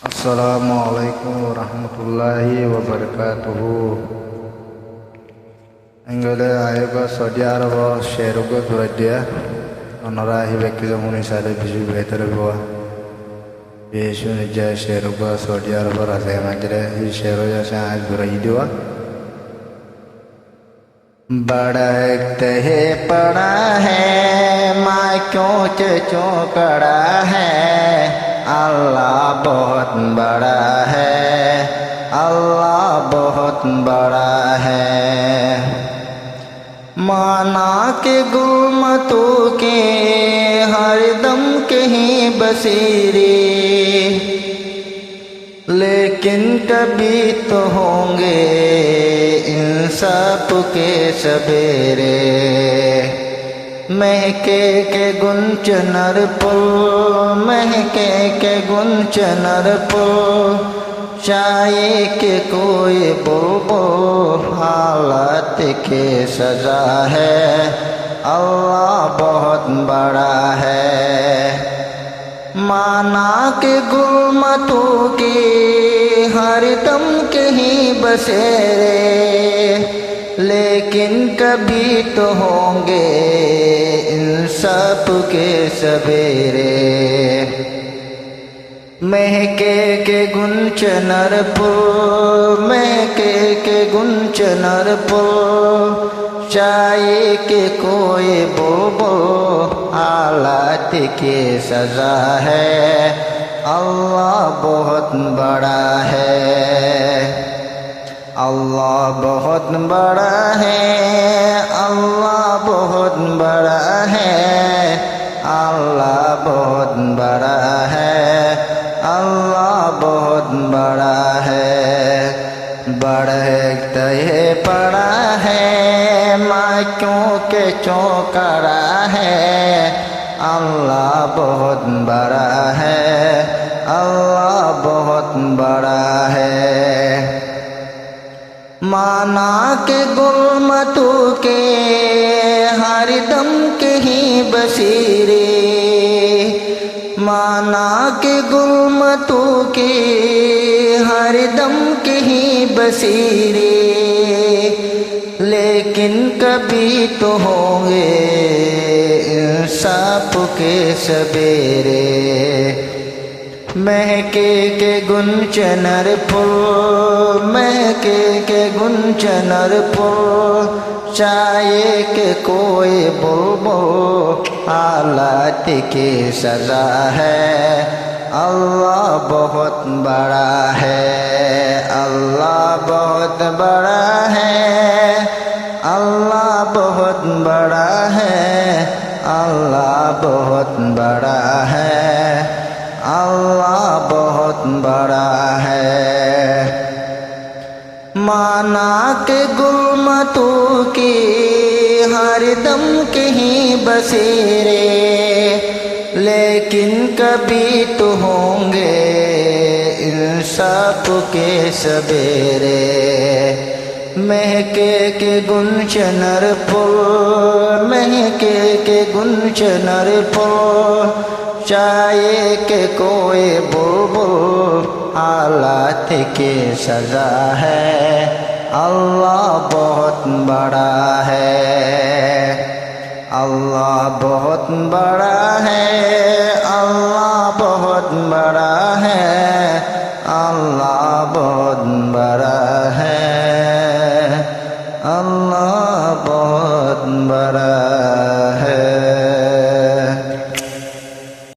Assalamualaikum warahmatullahi wabarakatuh. Enggale ayoga Saudi Arab sheruga durajya onara hibekkiza munisale bisu betere boa besu nija sheruga Saudi Arab razay magre hi sheroja se aaj durajdiwa बड़ा एक तहे पड़ा है माँ क्यों चौकड़ा है अल्लाह बहुत बड़ा है अल्लाह बहुत बड़ा है माना के गुमतों के हर दम कहीं बसेरे लेकिन कभी तो होंगे इन सब के सवेरे महके के गुंचनर पुल महके के गुंचनर पुल चाहे के कोई बुलबुल हालत के सजा है अल्लाह बहुत बड़ा है माना के गुलमतों के हर दम कहीं बसेरे लेकिन कभी तो होंगे इन सब के सवेरे महके के गुंचनर पुल महके के गुंचनर पुल चाहे के कोई बुलबुल हालात की सजा है अल्लाह बहुत बड़ा है अल्लाह बहुत बड़ा है अल्लाह बहुत बड़ा है अल्लाह बहुत बड़ा है अल्लाह बहुत बड़ा है बढ़ते पड़ा है माँ क्यों के चौकड़ा है अल्लाह बहुत बड़ा है अल्लाह बहुत बड़ा है माना के गुलमतों के हर दम कहीं बसेरे माना के गुलमतों के हर दम कहीं बसेरे लेकिन कभी तो होंगे इन सब के सवेरे महके के गुंचनर फूल महके के गुंचनर फूल चाहे के कोई बुलबुल हालात की सजा है अल्लाह बहुत बड़ा है अल्लाह बहुत बड़ा है अल्लाह बहुत बड़ा है अल्लाह बहुत बड़ा है अल्लाह बहुत बड़ा है माना के गुलमतों के हर दम कहीं बसेरे लेकिन कभी तो होंगे इन सब के सवेरे महके के गुंचनर फूल महके के गुंचनर फूल चाहे के कोई बुलबुल हालात की सजा है अल्लाह बहुत बड़ा है अल्लाह बहुत बड़ा है अल्लाह बहुत बड़ा है अल्लाह बहुत बड़ा है अल्लाह बहुत बड़ा